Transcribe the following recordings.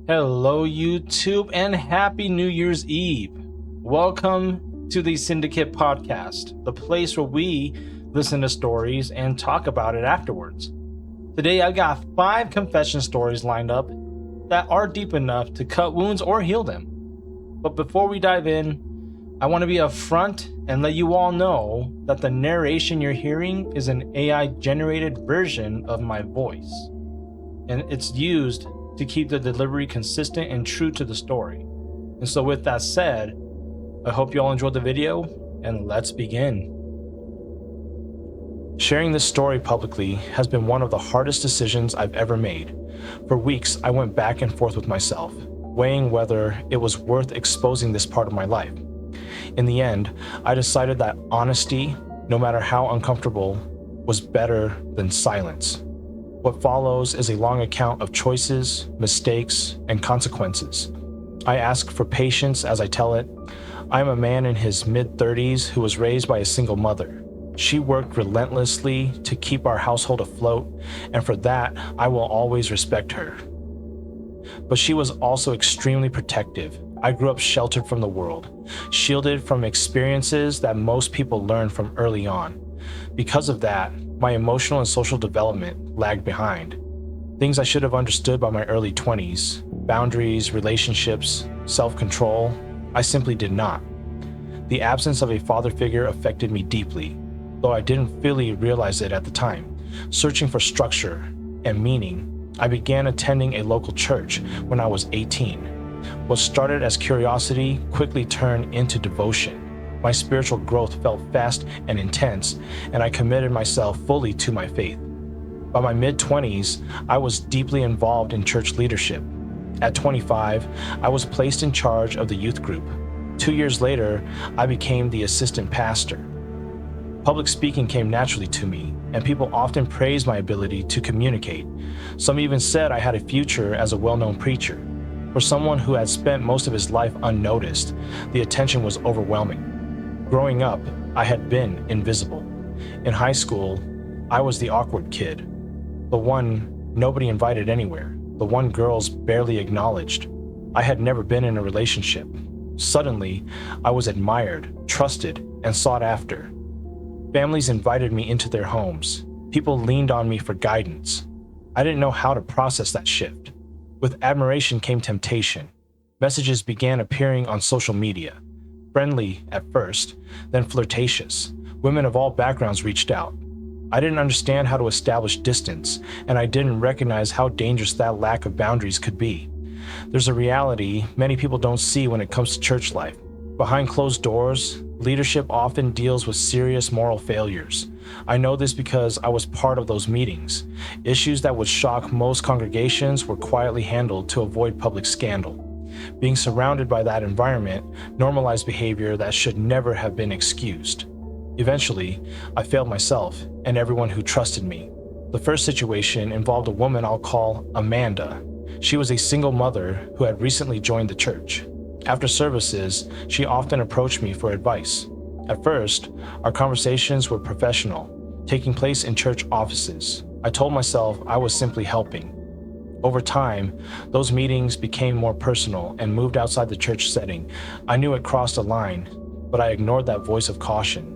Hello, YouTube, and happy New Year's Eve. Welcome to the Syndicate Podcast, the place where we listen to stories and talk about it afterwards. Today, I got 5 confession stories lined up that are deep enough to cut wounds or heal them. But before we dive in, I want to be upfront and let you all know that the narration you're hearing is an AI-generated version of my voice, and it's used to keep the delivery consistent and true to the story. And so with that said, I hope you all enjoyed the video, and let's begin. Sharing this story publicly has been one of the hardest decisions I've ever made. For weeks, I went back and forth with myself, weighing whether it was worth exposing this part of my life. In the end, I decided that honesty, no matter how uncomfortable, was better than silence. What follows is a long account of choices, mistakes, and consequences. I ask for patience as I tell it. I am a man in his mid-30s who was raised by a single mother. She worked relentlessly to keep our household afloat, and for that, I will always respect her. But she was also extremely protective. I grew up sheltered from the world, shielded from experiences that most people learn from early on. Because of that, my emotional and social development lagged behind. Things I should have understood by my early 20s, boundaries, relationships, self-control, I simply did not. The absence of a father figure affected me deeply, though I didn't fully realize it at the time. Searching for structure and meaning, I began attending a local church when I was 18. What started as curiosity quickly turned into devotion. My spiritual growth felt fast and intense, and I committed myself fully to my faith. By my mid-20s, I was deeply involved in church leadership. At 25, I was placed in charge of the youth group. 2 years later, I became the assistant pastor. Public speaking came naturally to me, and people often praised my ability to communicate. Some even said I had a future as a well-known preacher. For someone who had spent most of his life unnoticed, the attention was overwhelming. Growing up, I had been invisible. In high school, I was the awkward kid, the one nobody invited anywhere, the one girls barely acknowledged. I had never been in a relationship. Suddenly, I was admired, trusted, and sought after. Families invited me into their homes. People leaned on me for guidance. I didn't know how to process that shift. With admiration came temptation. Messages began appearing on social media. Friendly at first, then flirtatious. Women of all backgrounds reached out. I didn't understand how to establish distance, and I didn't recognize how dangerous that lack of boundaries could be. There's a reality many people don't see when it comes to church life. Behind closed doors, leadership often deals with serious moral failures. I know this because I was part of those meetings. Issues that would shock most congregations were quietly handled to avoid public scandal. Being surrounded by that environment normalized behavior that should never have been excused. Eventually, I failed myself and everyone who trusted me. The first situation involved a woman I'll call Amanda. She was a single mother who had recently joined the church. After services, she often approached me for advice. At first, our conversations were professional, taking place in church offices. I told myself I was simply helping. Over time, those meetings became more personal and moved outside the church setting. I knew it crossed a line, but I ignored that voice of caution.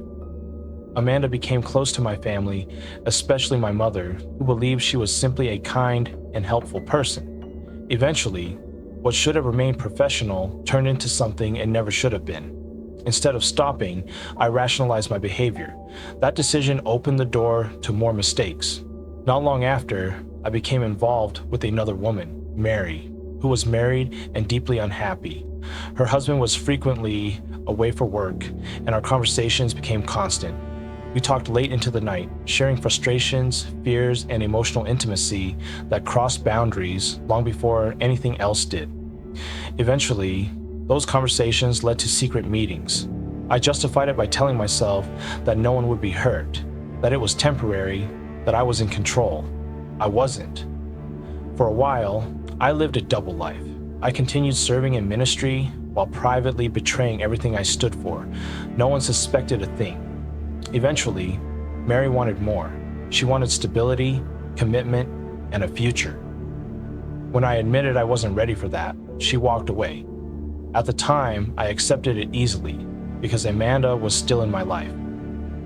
Amanda became close to my family, especially my mother, who believed she was simply a kind and helpful person. Eventually, what should have remained professional turned into something it never should have been. Instead of stopping, I rationalized my behavior. That decision opened the door to more mistakes. Not long after, I became involved with another woman, Mary, who was married and deeply unhappy. Her husband was frequently away for work, and our conversations became constant. We talked late into the night, sharing frustrations, fears, and emotional intimacy that crossed boundaries long before anything else did. Eventually, those conversations led to secret meetings. I justified it by telling myself that no one would be hurt, that it was temporary, that I was in control. I wasn't. For a while, I lived a double life. I continued serving in ministry while privately betraying everything I stood for. No one suspected a thing. Eventually, Mary wanted more. She wanted stability, commitment, and a future. When I admitted I wasn't ready for that, she walked away. At the time, I accepted it easily because Amanda was still in my life.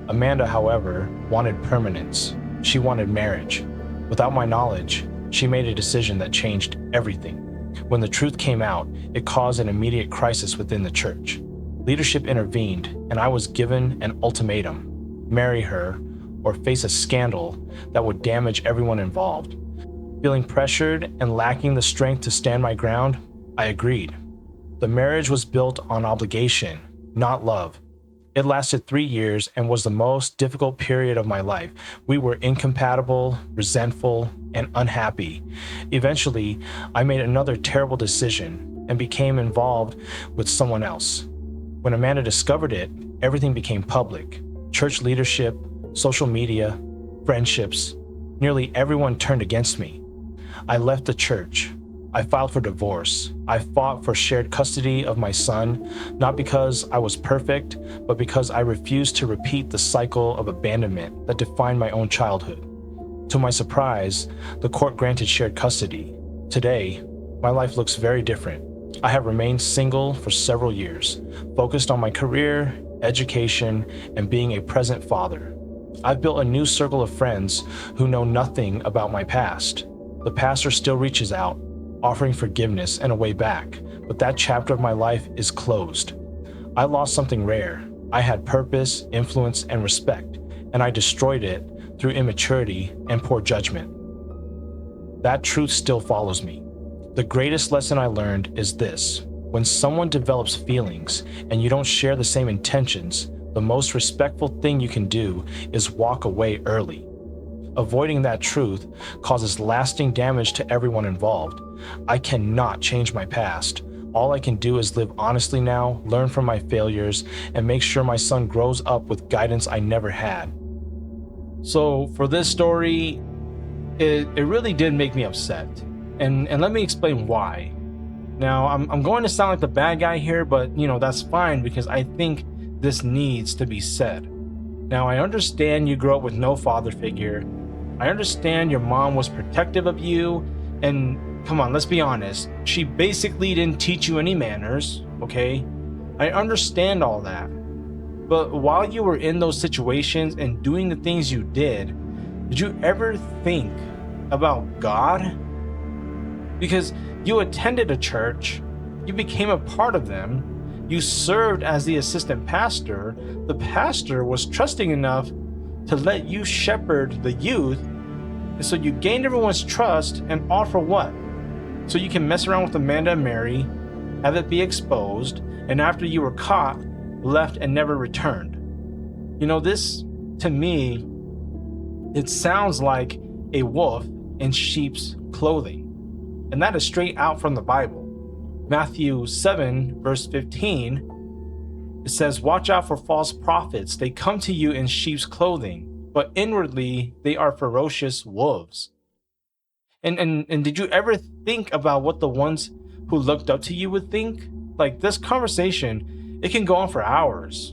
Amanda, however, wanted permanence. She wanted marriage. Without my knowledge, she made a decision that changed everything. When the truth came out, it caused an immediate crisis within the church. Leadership intervened, and I was given an ultimatum: marry her or face a scandal that would damage everyone involved. Feeling pressured and lacking the strength to stand my ground, I agreed. The marriage was built on obligation, not love. It lasted 3 years and was the most difficult period of my life. We were incompatible, resentful, and unhappy. Eventually, I made another terrible decision and became involved with someone else. When Amanda discovered it, everything became public. Church leadership, social media, friendships, nearly everyone turned against me. I left the church. I filed for divorce. I fought for shared custody of my son, not because I was perfect, but because I refused to repeat the cycle of abandonment that defined my own childhood. To my surprise, the court granted shared custody. Today, my life looks very different. I have remained single for several years, focused on my career, education, and being a present father. I've built a new circle of friends who know nothing about my past. The pastor still reaches out, offering forgiveness and a way back, but that chapter of my life is closed. I lost something rare. I had purpose, influence, and respect, and I destroyed it through immaturity and poor judgment. That truth still follows me. The greatest lesson I learned is this: when someone develops feelings and you don't share the same intentions, the most respectful thing you can do is walk away early. Avoiding that truth causes lasting damage to everyone involved. I cannot change my past. All I can do is live honestly now, learn from my failures, and make sure my son grows up with guidance I never had. So for this story, it really did make me upset. And let me explain why. Now, I'm going to sound like the bad guy here, but that's fine because I think this needs to be said. Now, I understand you grew up with no father figure. I understand your mom was protective of you, and come on, let's be honest, she basically didn't teach you any manners, okay? I understand all that. But while you were in those situations and doing the things you did you ever think about God? Because you attended a church, you became a part of them, you served as the assistant pastor, the pastor was trusting enough to let you shepherd the youth, and so you gained everyone's trust, and all for what? So you can mess around with Amanda and Mary, have it be exposed, and after you were caught, left and never returned. This, to me, it sounds like a wolf in sheep's clothing. And that is straight out from the Bible. Matthew 7, verse 15, it says, "Watch out for false prophets. They come to you in sheep's clothing, but inwardly they are ferocious wolves." And did you ever think about what the ones who looked up to you would think? Like, this conversation, it can go on for hours.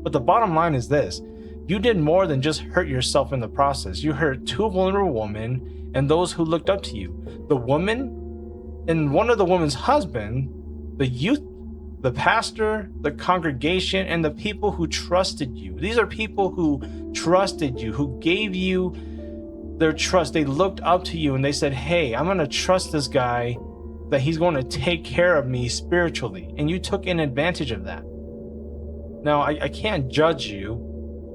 But the bottom line is this: you did more than just hurt yourself in the process. You hurt two vulnerable women and those who looked up to you. The woman and one of the woman's husband, the youth, the pastor, the congregation, and the people who trusted you. These are people who trusted you, who gave you their trust. They looked up to you and they said, "Hey, I'm going to trust this guy that he's going to take care of me spiritually." And you took an advantage of that. Now, I can't judge you,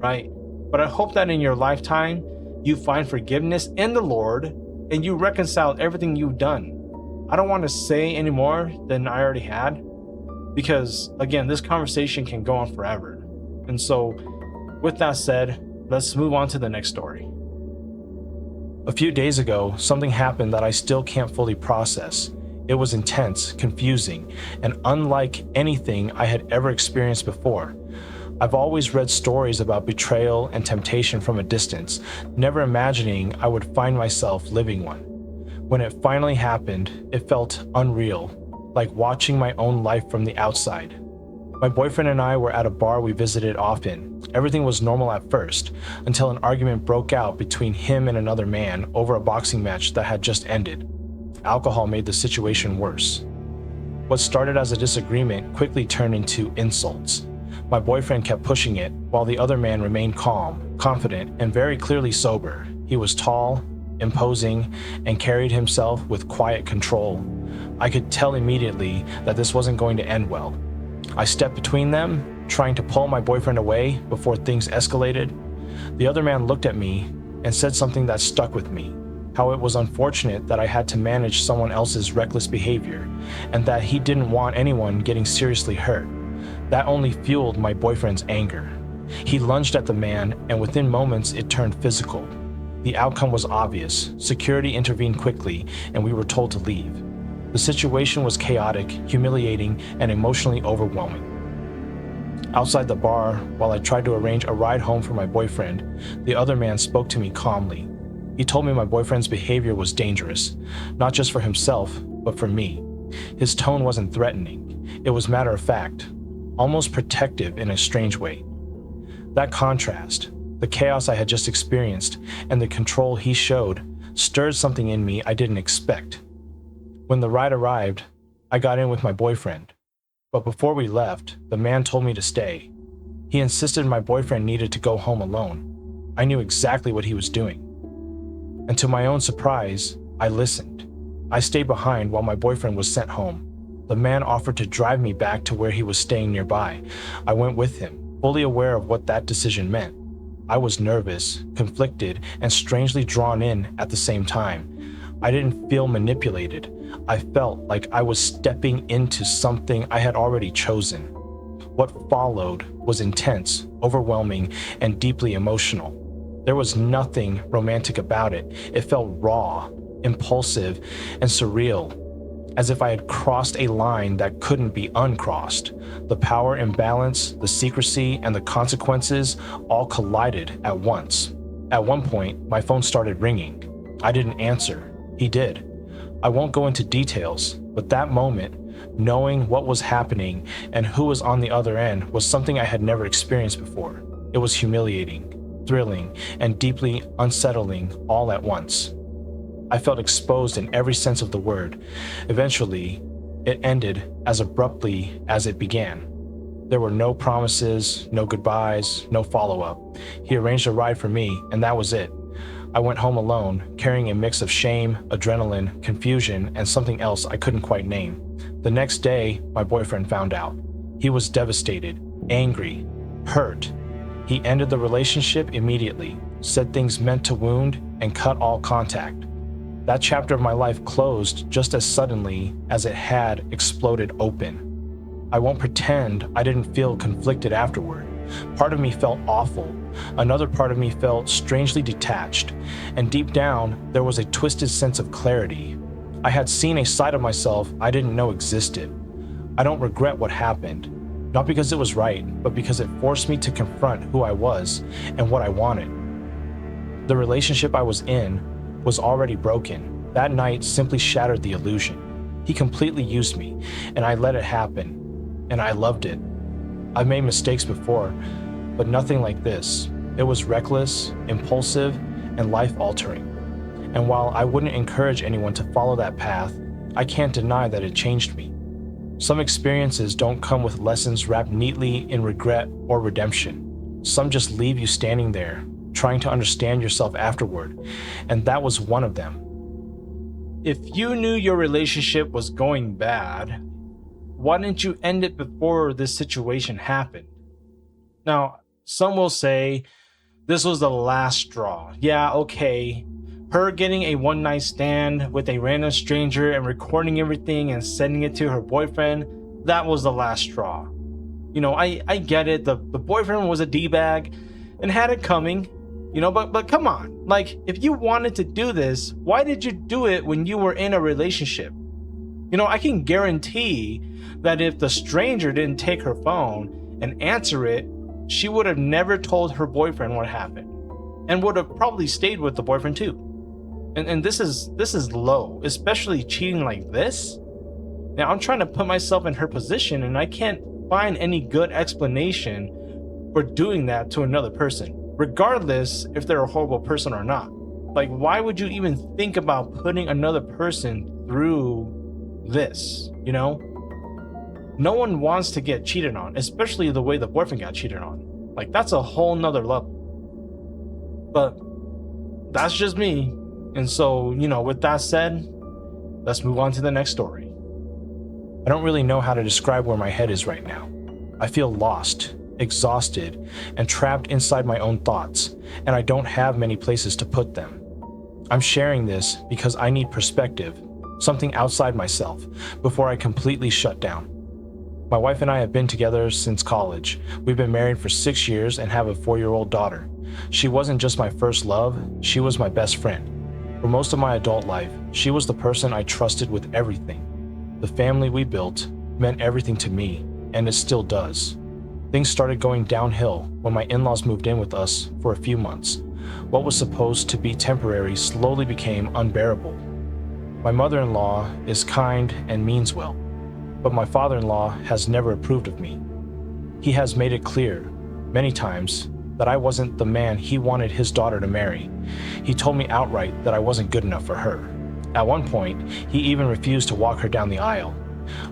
right? But I hope that in your lifetime, you find forgiveness in the Lord and you reconcile everything you've done. I don't want to say any more than I already had, because again, this conversation can go on forever. And so with that said, let's move on to the next story. A few days ago, something happened that I still can't fully process. It was intense, confusing, and unlike anything I had ever experienced before. I've always read stories about betrayal and temptation from a distance, never imagining I would find myself living one. When it finally happened, it felt unreal, like watching my own life from the outside. My boyfriend and I were at a bar we visited often. Everything was normal at first, until an argument broke out between him and another man over a boxing match that had just ended. alcohol made the situation worse. What started as a disagreement quickly turned into insults. My boyfriend kept pushing it, while the other man remained calm, confident, and very clearly sober. He was tall, imposing, and carried himself with quiet control. I could tell immediately that this wasn't going to end well. I stepped between them, trying to pull my boyfriend away before things escalated. The other man looked at me and said something that stuck with me, how it was unfortunate that I had to manage someone else's reckless behavior, and that he didn't want anyone getting seriously hurt. That only fueled my boyfriend's anger. He lunged at the man, and within moments it turned physical. The outcome was obvious. Security intervened quickly, and we were told to leave. The situation was chaotic, humiliating, and emotionally overwhelming. Outside the bar, while I tried to arrange a ride home for my boyfriend, the other man spoke to me calmly. He told me my boyfriend's behavior was dangerous, not just for himself, but for me. His tone wasn't threatening. It was matter of fact, almost protective in a strange way. That contrast, the chaos I had just experienced, and the control he showed, stirred something in me I didn't expect. When the ride arrived, I got in with my boyfriend. But before we left, the man told me to stay. He insisted my boyfriend needed to go home alone. I knew exactly what he was doing. And to my own surprise, I listened. I stayed behind while my boyfriend was sent home. The man offered to drive me back to where he was staying nearby. I went with him, fully aware of what that decision meant. I was nervous, conflicted, and strangely drawn in at the same time. I didn't feel manipulated. I felt like I was stepping into something I had already chosen. What followed was intense, overwhelming, and deeply emotional. There was nothing romantic about it. It felt raw, impulsive, and surreal, as if I had crossed a line that couldn't be uncrossed. The power imbalance, the secrecy, and the consequences all collided at once. At one point, my phone started ringing. I didn't answer. He did. I won't go into details, but that moment, knowing what was happening and who was on the other end, was something I had never experienced before. It was humiliating, thrilling, and deeply unsettling all at once. I felt exposed in every sense of the word. Eventually, it ended as abruptly as it began. There were no promises, no goodbyes, no follow-up. He arranged a ride for me, and that was it. I went home alone, carrying a mix of shame, adrenaline, confusion, and something else I couldn't quite name. The next day, my boyfriend found out. He was devastated, angry, hurt. He ended the relationship immediately, said things meant to wound, and cut all contact. That chapter of my life closed just as suddenly as it had exploded open. I won't pretend I didn't feel conflicted afterward. Part of me felt awful. Another part of me felt strangely detached. And deep down, there was a twisted sense of clarity. I had seen a side of myself I didn't know existed. I don't regret what happened. Not because it was right, but because it forced me to confront who I was and what I wanted. The relationship I was in was already broken. That night simply shattered the illusion. He completely used me, and I let it happen, and I loved it. I've made mistakes before, but nothing like this. It was reckless, impulsive, and life-altering. And while I wouldn't encourage anyone to follow that path, I can't deny that it changed me. Some experiences don't come with lessons wrapped neatly in regret or redemption. Some just leave you standing there, trying to understand yourself afterward, and that was one of them. If you knew your relationship was going bad, why didn't you end it before this situation happened? Now, some will say this was the last straw. Yeah, okay. Her getting a one-night stand with a random stranger and recording everything and sending it to her boyfriend, that was the last straw. You know, I get it. The boyfriend was a D-bag and had it coming. You know, but come on, like, if you wanted to do this, why did you do it when you were in a relationship? You know, I can guarantee that if the stranger didn't take her phone and answer it, she would have never told her boyfriend what happened and would have probably stayed with the boyfriend too. And this is low, especially cheating like this. Now, I'm trying to put myself in her position, and I can't find any good explanation for doing that to another person, regardless if they're a horrible person or not. Like, why would you even think about putting another person through this, you know? No one wants to get cheated on, especially the way the boyfriend got cheated on. Like, that's a whole nother level. But that's just me. And so, with that said, let's move on to the next story. I don't really know how to describe where my head is right now. I feel lost, exhausted, and trapped inside my own thoughts, and I don't have many places to put them. I'm sharing this because I need perspective, something outside myself, before I completely shut down. My wife and I have been together since college. We've been married for 6 years and have a 4-year-old daughter. She wasn't just my first love, she was my best friend. For most of my adult life, she was the person I trusted with everything. The family we built meant everything to me, and it still does. Things started going downhill when my in-laws moved in with us for a few months. What was supposed to be temporary slowly became unbearable. My mother-in-law is kind and means well, but my father-in-law has never approved of me. He has made it clear, many times, that I wasn't the man he wanted his daughter to marry. He told me outright that I wasn't good enough for her. At one point, he even refused to walk her down the aisle.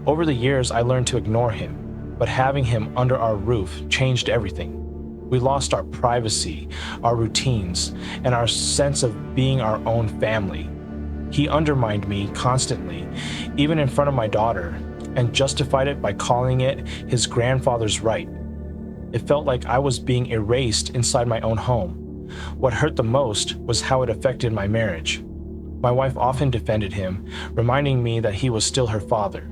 Over the years, I learned to ignore him, but having him under our roof changed everything. We lost our privacy, our routines, and our sense of being our own family. He undermined me constantly, even in front of my daughter, and justified it by calling it his grandfather's right. It felt like I was being erased inside my own home. What hurt the most was how it affected my marriage. My wife often defended him, reminding me that he was still her father.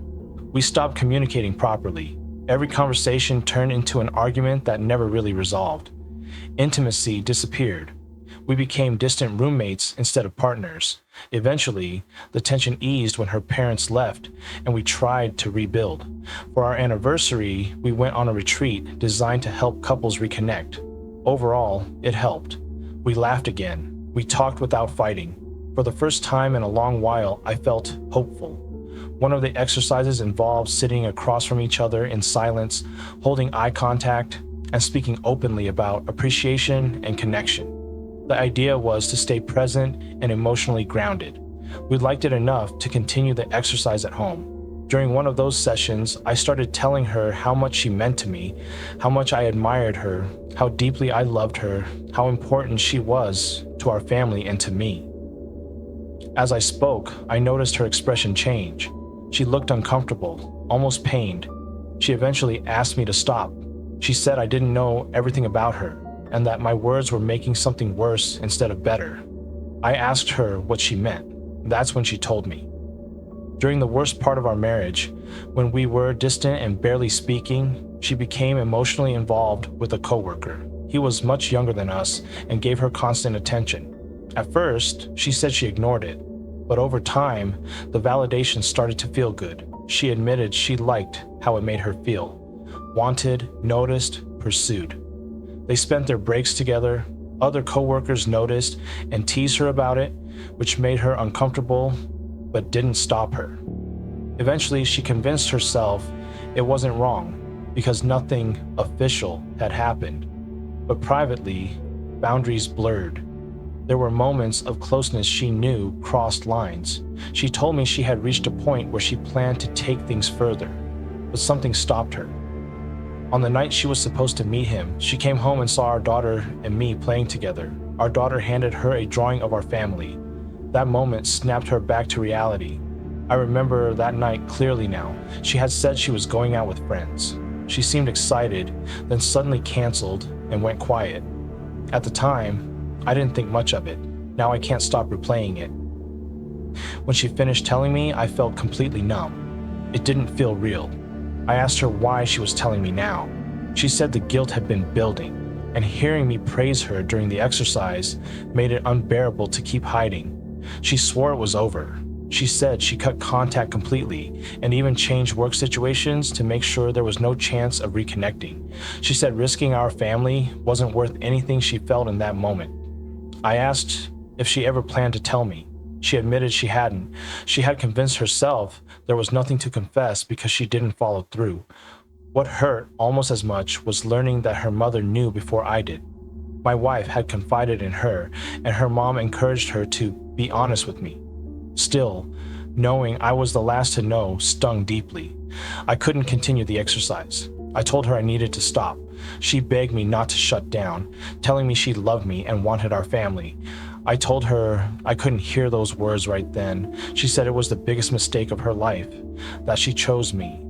We stopped communicating properly. Every conversation turned into an argument that never really resolved. Intimacy disappeared. We became distant roommates instead of partners. Eventually, the tension eased when her parents left, and we tried to rebuild. For our anniversary, we went on a retreat designed to help couples reconnect. Overall, it helped. We laughed again. We talked without fighting. For the first time in a long while, I felt hopeful. One of the exercises involved sitting across from each other in silence, holding eye contact, and speaking openly about appreciation and connection. The idea was to stay present and emotionally grounded. We liked it enough to continue the exercise at home. During one of those sessions, I started telling her how much she meant to me, how much I admired her, how deeply I loved her, how important she was to our family and to me. As I spoke, I noticed her expression change. She looked uncomfortable, almost pained. She eventually asked me to stop. She said I didn't know everything about her, and that my words were making something worse instead of better. I asked her what she meant. That's when she told me. During the worst part of our marriage, when we were distant and barely speaking, she became emotionally involved with a coworker. He was much younger than us and gave her constant attention. At first, she said she ignored it, but over time, the validation started to feel good. She admitted she liked how it made her feel. Wanted, noticed, pursued. They spent their breaks together. Other coworkers noticed and teased her about it, which made her uncomfortable, but didn't stop her. Eventually, she convinced herself it wasn't wrong because nothing official had happened. But privately, boundaries blurred. There were moments of closeness she knew crossed lines. She told me she had reached a point where she planned to take things further, but something stopped her. On the night she was supposed to meet him, she came home and saw our daughter and me playing together. Our daughter handed her a drawing of our family. That moment snapped her back to reality. I remember that night clearly now. She had said she was going out with friends. She seemed excited, then suddenly canceled and went quiet. At the time, I didn't think much of it. Now I can't stop replaying it. When she finished telling me, I felt completely numb. It didn't feel real. I asked her why she was telling me now. She said the guilt had been building, and hearing me praise her during the exercise made it unbearable to keep hiding. She swore it was over. She said she cut contact completely and even changed work situations to make sure there was no chance of reconnecting. She said risking our family wasn't worth anything she felt in that moment. I asked if she ever planned to tell me. She admitted she hadn't. She had convinced herself there was nothing to confess because she didn't follow through. What hurt almost as much was learning that her mother knew before I did. My wife had confided in her, and her mom encouraged her to be honest with me. Still, Knowing I was the last to know stung deeply. I couldn't continue the exercise. I told her I needed to stop. She begged me not to shut down, telling me she loved me and wanted our family. I told her I couldn't hear those words right then. She said it was the biggest mistake of her life, that she chose me,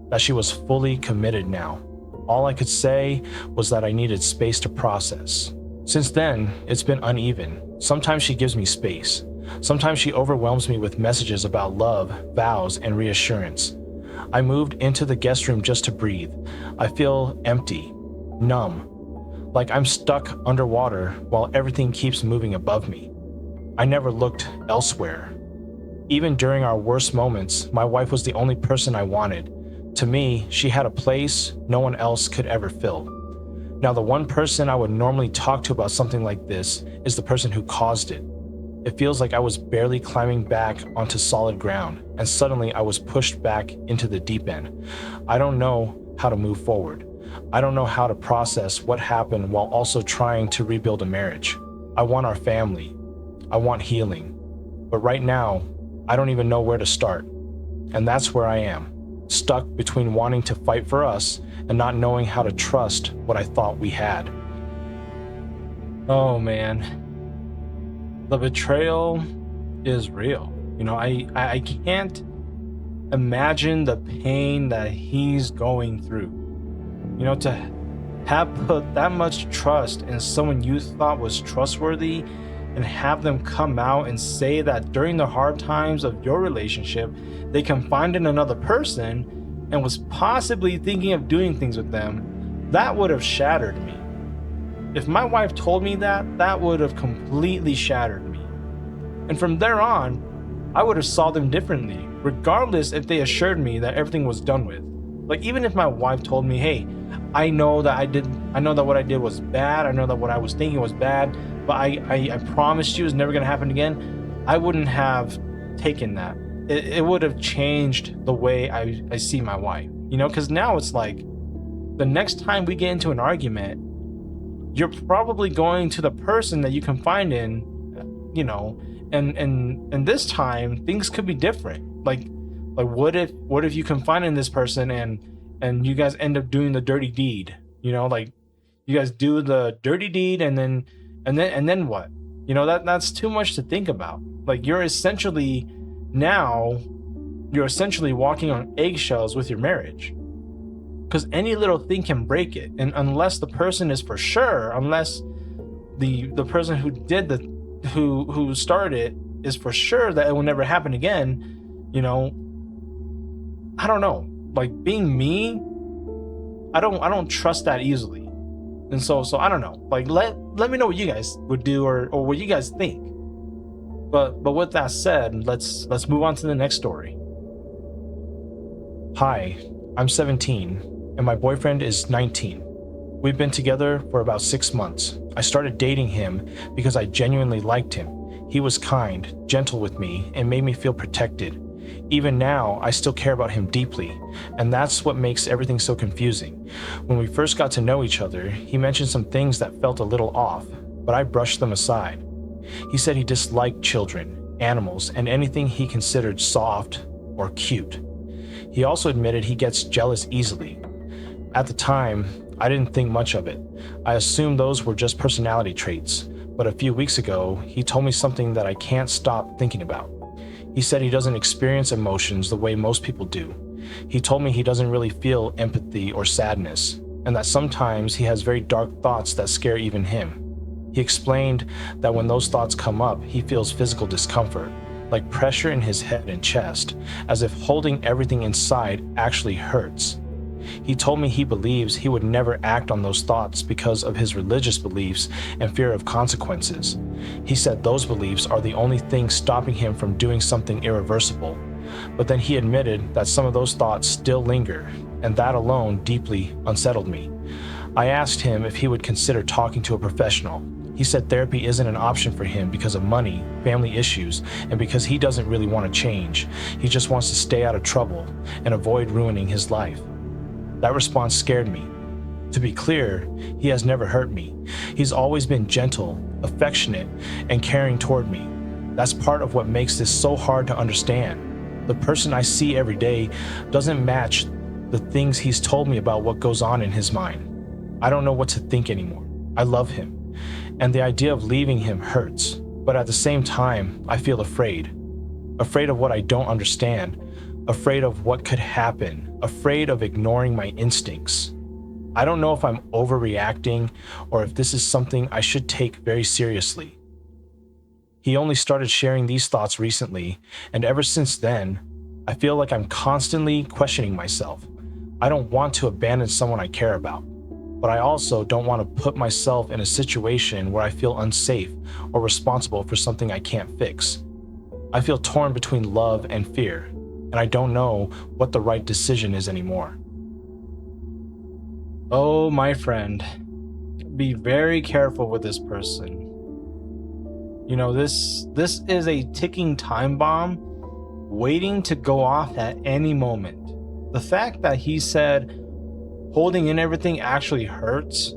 that she was fully committed now. All I could say was that I needed space to process. Since then, it's been uneven. Sometimes she gives me space. Sometimes she overwhelms me with messages about love, vows, and reassurance. I moved into the guest room just to breathe. I feel empty, numb, like I'm stuck underwater while everything keeps moving above me. I never looked elsewhere. Even during our worst moments, my wife was the only person I wanted. To me, she had a place no one else could ever fill. Now, the one person I would normally talk to about something like this is the person who caused it. It feels like I was barely climbing back onto solid ground, and suddenly I was pushed back into the deep end. I don't know how to move forward. I don't know how to process what happened while also trying to rebuild a marriage. I want our family. I want healing. But right now, I don't even know where to start. And that's where I am, stuck between wanting to fight for us and not knowing how to trust what I thought we had. Oh man. The betrayal is real. I can't imagine the pain that he's going through. To have put that much trust in someone you thought was trustworthy and have them come out and say that during the hard times of your relationship, they confided in another person and was possibly thinking of doing things with them, that would have shattered me. If my wife told me that, that would have completely shattered me. And from there on, I would have saw them differently, regardless if they assured me that everything was done with. Like, even if my wife told me, hey, I know that what I did was bad, I know that what I was thinking was bad, but I promised you it's never gonna happen again, I wouldn't have taken that. It would have changed the way I see my wife, because now it's like, the next time we get into an argument, you're probably going to the person that you confide in, and this time things could be different. Like what if you confide in this person and you guys end up doing the dirty deed? Like you guys do the dirty deed and then what? That's too much to think about. Like you're essentially walking on eggshells with your marriage. Because any little thing can break it, and unless the person is for sure, unless the person who started it is for sure that it will never happen again, I don't know. Like being me, I don't trust that easily, and so I don't know. Like let me know what you guys would do or what you guys think. But with that said, let's move on to the next story. Hi, I'm 17. And my boyfriend is 19. We've been together for about 6 months. I started dating him because I genuinely liked him. He was kind, gentle with me, and made me feel protected. Even now, I still care about him deeply, and that's what makes everything so confusing. When we first got to know each other, he mentioned some things that felt a little off, but I brushed them aside. He said he disliked children, animals, and anything he considered soft or cute. He also admitted he gets jealous easily. At the time, I didn't think much of it. I assumed those were just personality traits, but a few weeks ago, he told me something that I can't stop thinking about. He said he doesn't experience emotions the way most people do. He told me he doesn't really feel empathy or sadness, and that sometimes he has very dark thoughts that scare even him. He explained that when those thoughts come up, he feels physical discomfort, like pressure in his head and chest, as if holding everything inside actually hurts. He told me he believes he would never act on those thoughts because of his religious beliefs and fear of consequences. He said those beliefs are the only thing stopping him from doing something irreversible. But then he admitted that some of those thoughts still linger, and that alone deeply unsettled me. I asked him if he would consider talking to a professional. He said therapy isn't an option for him because of money, family issues, and because he doesn't really want to change. He just wants to stay out of trouble and avoid ruining his life. That response scared me. To be clear, he has never hurt me. He's always been gentle, affectionate, and caring toward me. That's part of what makes this so hard to understand. The person I see every day doesn't match the things he's told me about what goes on in his mind. I don't know what to think anymore. I love him, and the idea of leaving him hurts, but at the same time, I feel afraid. Afraid of what I don't understand, afraid of what could happen, afraid of ignoring my instincts. I don't know if I'm overreacting or if this is something I should take very seriously. He only started sharing these thoughts recently, and ever since then, I feel like I'm constantly questioning myself. I don't want to abandon someone I care about, but I also don't want to put myself in a situation where I feel unsafe or responsible for something I can't fix. I feel torn between love and fear, and I don't know what the right decision is anymore. Oh, my friend, be very careful with this person. You know, this is a ticking time bomb waiting to go off at any moment. The fact that he said holding in everything actually hurts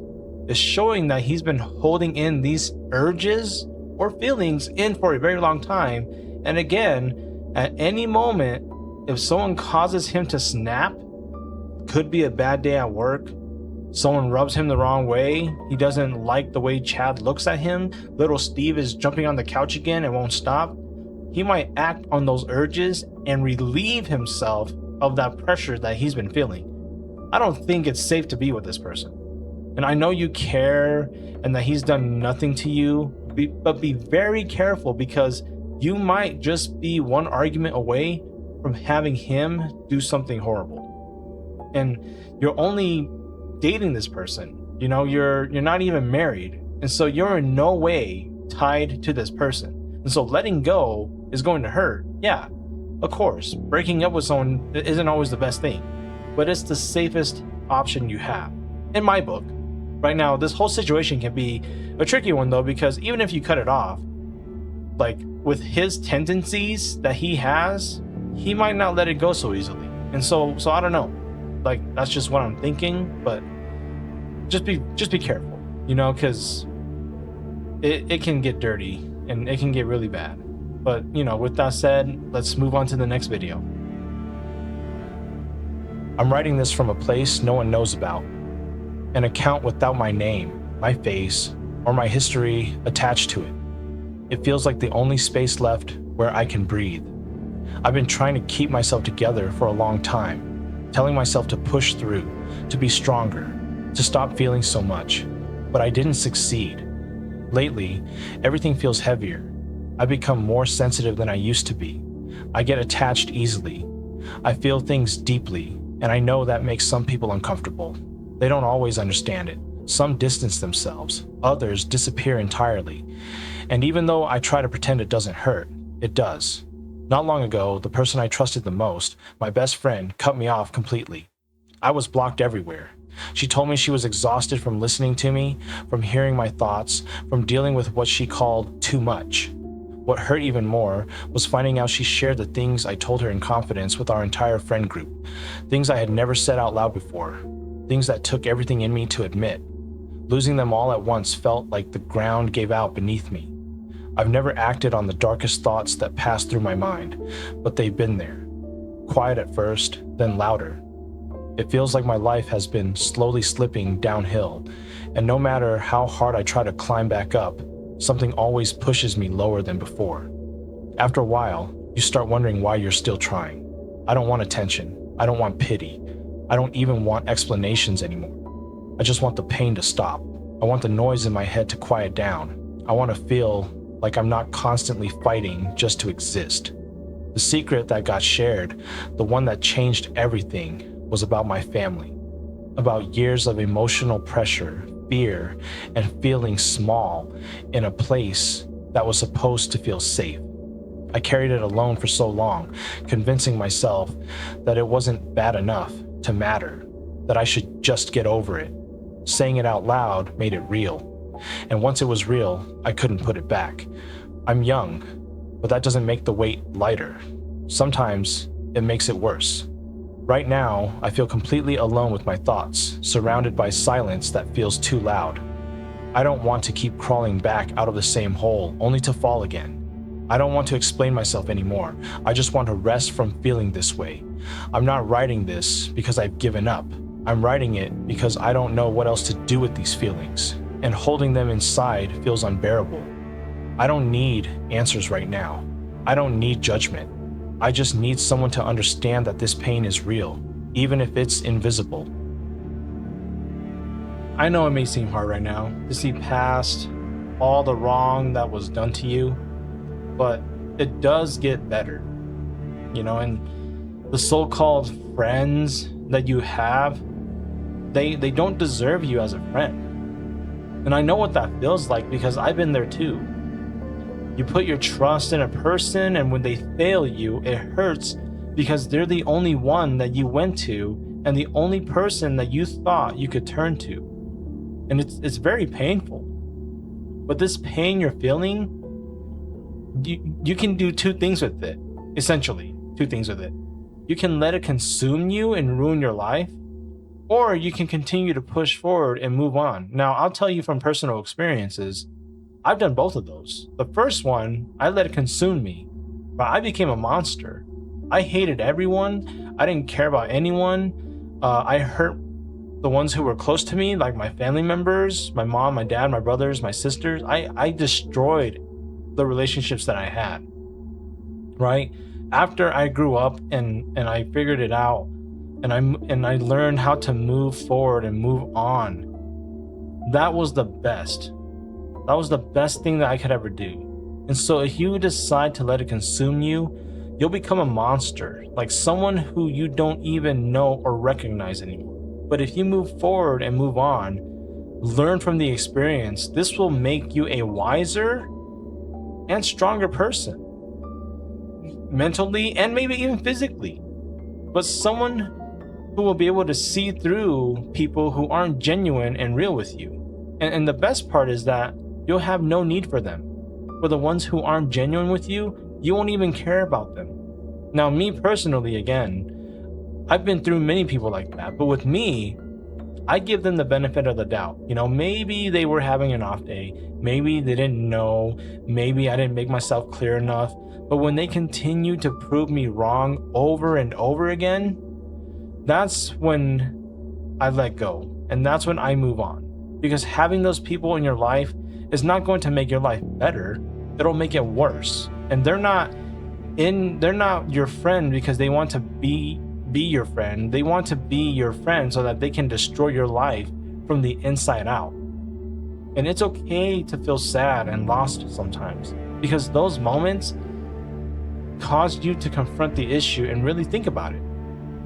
is showing that he's been holding in these urges or feelings in for a very long time. And again, at any moment, if someone causes him to snap, could be a bad day at work, someone rubs him the wrong way, he doesn't like the way Chad looks at him, little Steve is jumping on the couch again and won't stop, he might act on those urges and relieve himself of that pressure that he's been feeling. I don't think it's safe to be with this person. And I know you care and that he's done nothing to you, but be very careful, because you might just be one argument away from having him do something horrible. And you're only dating this person, you know, you're not even married, and so you're in no way tied to this person, and so letting go is going to hurt. Yeah, of course, breaking up with someone isn't always the best thing, but it's the safest option you have in my book. Right now, this whole situation can be a tricky one though, because even if you cut it off, like with his tendencies that he has, he might not let it go so easily, and so I don't know, like that's just what I'm thinking. But just be careful, you know, because it can get dirty and it can get really bad. But you know, with that said, let's move on to the next video. I'm writing this from a place no one knows about, an account without my name, my face, or my history attached to it. It feels like the only space left where I can breathe. I've been trying to keep myself together for a long time, telling myself to push through, to be stronger, to stop feeling so much, but I didn't succeed. Lately, everything feels heavier. I've become more sensitive than I used to be. I get attached easily. I feel things deeply, and I know that makes some people uncomfortable. They don't always understand it. Some distance themselves, others disappear entirely. And even though I try to pretend it doesn't hurt, it does. Not long ago, the person I trusted the most, my best friend, cut me off completely. I was blocked everywhere. She told me she was exhausted from listening to me, from hearing my thoughts, from dealing with what she called too much. What hurt even more was finding out she shared the things I told her in confidence with our entire friend group, things I had never said out loud before, things that took everything in me to admit. Losing them all at once felt like the ground gave out beneath me. I've never acted on the darkest thoughts that passed through my mind, but they've been there. Quiet at first, then louder. It feels like my life has been slowly slipping downhill, and no matter how hard I try to climb back up, something always pushes me lower than before. After a while, you start wondering why you're still trying. I don't want attention. I don't want pity. I don't even want explanations anymore. I just want the pain to stop. I want the noise in my head to quiet down. I want to feel like I'm not constantly fighting just to exist. The secret that got shared, the one that changed everything, was about my family, about years of emotional pressure, fear, and feeling small in a place that was supposed to feel safe. I carried it alone for so long, convincing myself that it wasn't bad enough to matter, that I should just get over it. Saying it out loud made it real, and once it was real, I couldn't put it back. I'm young, but that doesn't make the weight lighter. Sometimes it makes it worse. Right now, I feel completely alone with my thoughts, surrounded by silence that feels too loud. I don't want to keep crawling back out of the same hole, only to fall again. I don't want to explain myself anymore. I just want to rest from feeling this way. I'm not writing this because I've given up. I'm writing it because I don't know what else to do with these feelings, and holding them inside feels unbearable. I don't need answers right now. I don't need judgment. I just need someone to understand that this pain is real, even if it's invisible. I know it may seem hard right now to see past all the wrong that was done to you, but it does get better. And the so-called friends that you have, they don't deserve you as a friend. And I know what that feels like because I've been there too. You put your trust in a person, and when they fail you, it hurts because they're the only one that you went to and the only person that you thought you could turn to. And it's very painful. But this pain you're feeling, you can do two things with it. Essentially, two things with it. You can let it consume you and ruin your life, or you can continue to push forward and move on. Now, I'll tell you from personal experiences, I've done both of those. The first one, I let it consume me, but I became a monster. I hated everyone. I didn't care about anyone. I hurt the ones who were close to me, like my family members, my mom, my dad, my brothers, my sisters. I destroyed the relationships that I had, right? After I grew up and I figured it out, and I learned how to move forward and move on, that was the best. That was the best thing that I could ever do. And so if you decide to let it consume you, you'll become a monster, like someone who you don't even know or recognize anymore. But if you move forward and move on, learn from the experience, this will make you a wiser and stronger person, mentally and maybe even physically. But someone who will be able to see through people who aren't genuine and real with you. And the best part is that you'll have no need for them. For the ones who aren't genuine with you, you won't even care about them. Now, me personally, again, I've been through many people like that, but with me, I give them the benefit of the doubt. Maybe they were having an off day. Maybe they didn't know. Maybe I didn't make myself clear enough. But when they continue to prove me wrong over and over again, that's when I let go. And that's when I move on. Because having those people in your life is not going to make your life better. It'll make it worse. And they're not your friend because they want to be your friend. They want to be your friend so that they can destroy your life from the inside out. And it's okay to feel sad and lost sometimes, because those moments caused you to confront the issue and really think about it.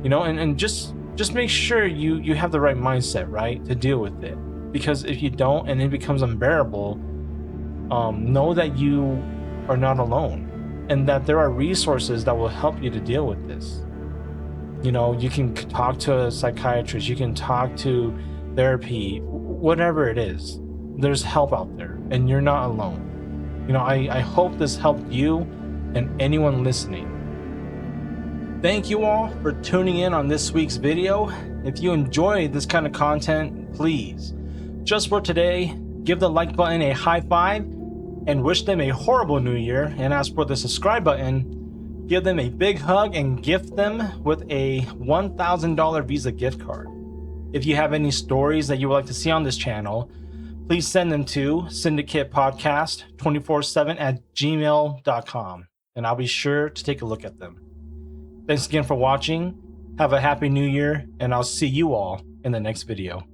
And just make sure you have the right mindset, right, to deal with it. Because if you don't and it becomes unbearable, know that you are not alone, and that there are resources that will help you to deal with this. You can talk to a psychiatrist, you can talk to therapy, whatever it is. There's help out there, and you're not alone. I hope this helped you and anyone listening. Thank you all for tuning in on this week's video. If you enjoy this kind of content, please, just for today, give the like button a high five and wish them a horrible new year. And as for the subscribe button, give them a big hug and gift them with a $1,000 Visa gift card. If you have any stories that you would like to see on this channel, please send them to syndicatepodcast247@gmail.com, and I'll be sure to take a look at them. Thanks again for watching. Have a happy new year, and I'll see you all in the next video.